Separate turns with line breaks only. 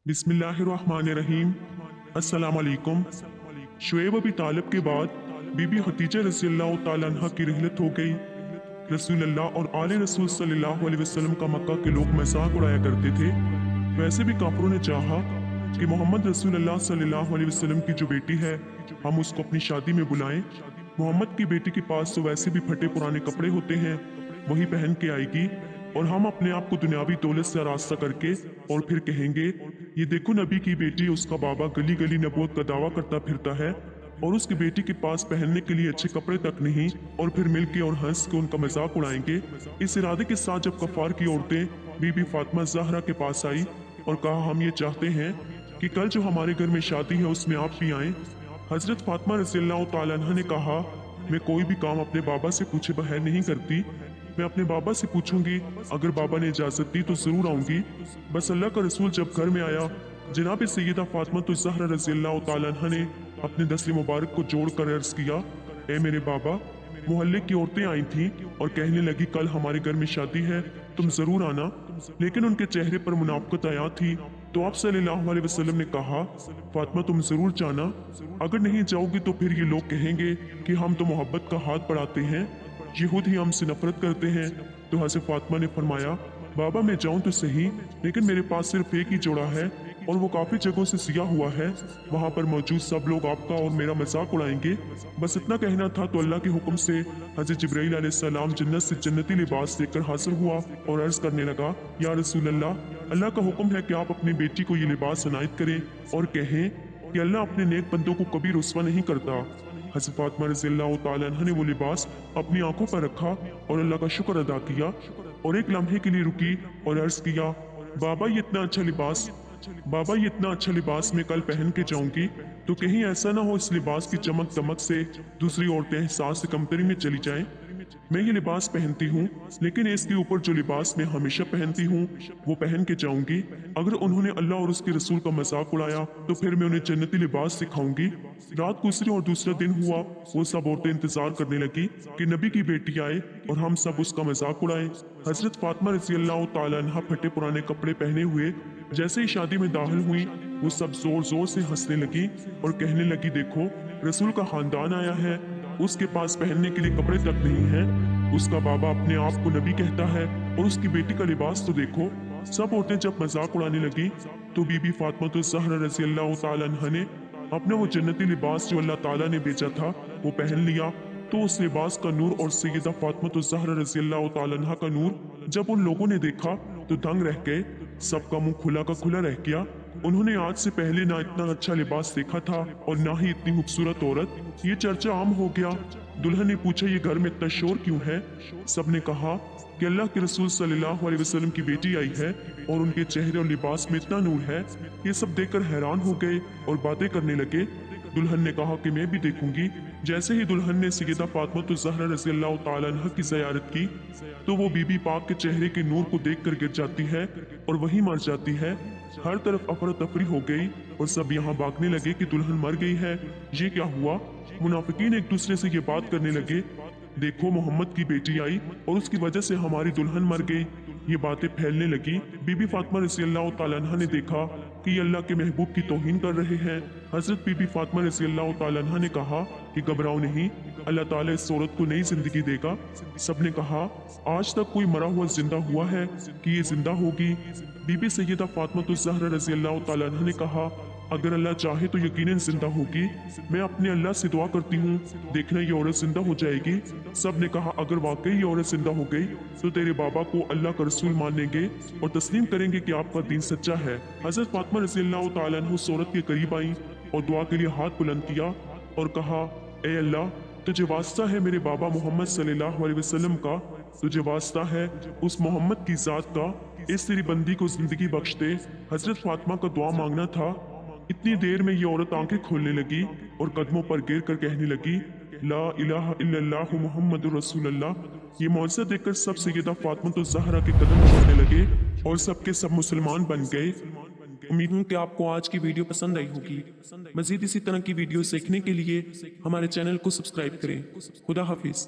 बिस्मिल्लाहिर्रहमानिर्रहीम। अस्सलाम वालेकुम। शुएब अबी तालिब के बाद बीबी खदीजा रज़ी अल्लाह तआला अन्हा की रिहलत हो गई। रसूल अल्लाह और आले रसूल सल्लल्लाहु अलैहि वसल्लम का मक्का के लोग मजाक उड़ाया करते थे। वैसे भी काफिरों ने चाहा कि मोहम्मद रसूल अल्लाह सल्लल्लाहु अलैहि वसल्लम की जो बेटी है हम उसको अपनी शादी में बुलाएं। मोहम्मद की बेटी के पास तो वैसे भी फटे पुराने कपड़े होते हैं, वही पहन के आएगी और हम अपने आप को दुनियावी दौलत से आरास्ता करके और फिर कहेंगे ये देखो नबी की बेटी, उसका बाबा गली गली नबूवत का दावा करता फिरता है और उसकी बेटी के पास पहनने के लिए अच्छे कपड़े तक नहीं, और फिर मिलके और हंस के उनका मजाक उड़ाएंगे। इस इरादे के साथ जब कफार की औरतें बीबी फातिमा ज़हरा के पास आई और कहा हम ये चाहते हैं कि कल जो हमारे घर में शादी है उसमें आप भी आएं। हजरत फातिमा रज़ी अल्लाह तआला अन्हा ने कहा मैं कोई भी काम अपने बाबा से पूछे बगैर नहीं करती, मैं अपने बाबा से पूछूंगी, अगर बाबा ने इजाजत दी तो जरूर आऊंगी। बस अल्लाह का रसूल जब घर में आया, जनाब सैयदा फातिमा तो ज़हरा रज़ी अल्लाह तआला अन्हा ने अपने दस्ते मुबारक को जोड़कर अर्ज किया, ए मेरे बाबा, मोहल्ले की औरतें आई थीं और कहने लगी कल हमारे घर में शादी है, तुम जरूर आना। लेकिन उनके चेहरे पर मुनाफकत आया थी, तो आप सल्लल्लाहु अलैहि वसल्लम ने कहा फातिमा तुम जरूर जाना, अगर नहीं जाओगी तो फिर ये लोग कहेंगे कि हम तो मोहब्बत का हाथ बढ़ाते हैं, यहूद ही हमसे नफरत करते हैं। तो हज़रत फातिमा ने फरमाया बाबा मैं जाऊं तो सही, लेकिन मेरे पास सिर्फ एक ही जोड़ा है और वो काफी जगहों से सिया हुआ है, वहां पर मौजूद सब लोग आपका और मेरा मजाक उड़ाएंगे। बस इतना कहना था तो अल्लाह के हुक्म से हज़रत जिब्राईल अलैहिस्सलाम जन्नत से जन्नती लिबास लेकर हासिल हुआ और अर्ज करने लगा, या रसूल अल्लाह, अल्लाह का हुक्म है कि आप अपनी बेटी को ये लिबास अनायत करें और कहें कि अल्लाह अपने नेक बंदों को कभी रुस्वा नहीं करता। हज़रत फातिमा रज़ी अल्लाह तआला अन्हा ने वो लिबास अपनी आंखों पर रखा और अल्लाह का शुक्र अदा किया और एक लम्हे के लिए रुकी और अर्ज किया, बाबा ये इतना अच्छा लिबास, बाबा ये इतना अच्छा लिबास मैं कल पहन के जाऊंगी तो कहीं ऐसा ना हो इस लिबास की चमक दमक से दूसरी औरतें एहसास से कमतरी में चली जाएं। मैं ये लिबास पहनती हूँ, लेकिन इसके ऊपर जो लिबास मैं हमेशा पहनती हूँ वो पहन के जाऊंगी। अगर उन्होंने अल्लाह और उसके रसूल का मजाक उड़ाया तो फिर मैं उन्हें जन्नती लिबास सिखाऊंगी। रात गुजरी और दूसरा दिन हुआ, वो सब औरतें इंतजार करने लगी कि नबी की बेटी आए और हम सब उसका मजाक उड़ाएं। हजरत फातिमा रज़ी अल्लाह तआला अन्हा फटे पुराने कपड़े पहने हुए जैसे ही शादी में दाखिल हुई, वो सब जोर जोर से हंसने लगी और कहने लगी देखो रसूल का खानदान आया है, उसके पास पहनने के लिए कपड़े तक नहीं है, उसका बाबा अपने आप को नबी कहता है और उसकी बेटी का लिबास तो देखो। सब औरतें जब मजाक उड़ाने लगी तो बीबी फातिमा तो ज़हरा रज़ी अल्लाह तआला अन्हा ने अपने वो जन्नती लिबास जो अल्लाह ताला ने भेजा था वो पहन लिया। तो उस लिबास का नूर और सैयदा फातिमा तो ज़हरा रज़ी अल्लाह तआला अन्हा का नूर जब उन लोगों ने देखा तो दंग रह गए, सबका मुंह खुला का खुला रह गया। उन्होंने आज से पहले ना इतना अच्छा लिबास देखा था और ना ही इतनी खूबसूरत औरत। ये चर्चा आम हो गया। दुल्हन ने पूछा ये घर में इतना शोर क्यों है? सबने कहा कि अल्लाह के रसूल सल्लल्लाहु अलैहि वसल्लम की बेटी आई है और उनके चेहरे और लिबास में इतना नूर है। ये सब देखकर हैरान हो गए और बातें करने लगे। दुल्हन ने कहा कि मैं भी देखूंगी। जैसे ही दुल्हन ने सैयदा फातिमा तो ज़हरा रज़ी अल्लाह तआला अन्हा की ज़ियारत की तो वो बीबी पाक के चेहरे के नूर को देखकर गिर जाती है और वहीं मर जाती है। हर तरफ अफरा तफरी हो गई और सब यहाँ भागने लगे कि दुल्हन मर गई है, ये क्या हुआ? मुनाफिकीन एक दूसरे से ये बात करने लगे, देखो मोहम्मद की बेटी आई और उसकी वजह से हमारी दुल्हन मर गई। ये बातें फैलने लगी। बीबी फातिमा रज़ी अल्लाह तआला अन्हा ने देखा कि ये अल्लाह के महबूब की तौहीन कर रहे हैं। हजरत बीबी फातिमा रज़ी अल्लाह तआला अन्हा ने कहा कि घबराओ नहीं, अल्लाह ताला इस औरत को नई जिंदगी देगा। सबने कहा आज तक कोई मरा हुआ जिंदा हुआ है कि ये जिंदा होगी? बीबी सैयदा फातिमा तो ज़हरा रज़ी अल्लाह तआला अन्हा ने कहा अगर अल्लाह चाहे तो यकीनन जिंदा होगी। मैं अपने अल्लाह से दुआ करती हूँ, देखना ये औरत जिंदा हो जाएगी। सब ने कहा अगर वाकई ये औरत जिंदा हो गई तो तेरे बाबा को अल्लाह का रसूल मानेंगे और तस्लीम करेंगे कि आपका दीन सच्चा है। हजरत फातिमा रज़ी अल्लाह तआला अन्हा उस औरत के करीब आई और दुआ के लिए हाथ बुलंद किया और कहा ए अल्लाह, तुझे वास्ता है मेरे बाबा मोहम्मद सल्लल्लाहु अलैहि वसल्लम का, तुझे वास्ता है उस मोहम्मद की जात का, इस तेरी बंदी को जिंदगी बख्श दे। हजरत फातिमा का दुआ मांगना था। इतनी देर में ये औरत आंखें खोलने लगी और कदमों पर गिर कर कहने लगी ला इलाहा इल्लल्लाहु मुहम्मदुर रसूलुल्लाह। ये मौजज़ा देखकर सब सैयदा फातिमा तो ज़हरा के कदम छोड़ने लगे और सबके सब मुसलमान बन गए। उम्मीद हूँ कि आपको आज की वीडियो पसंद आई होगी। मजीद इसी तरह की वीडियो देखने के लिए हमारे चैनल को सब्सक्राइब करें। खुदा हाफिज।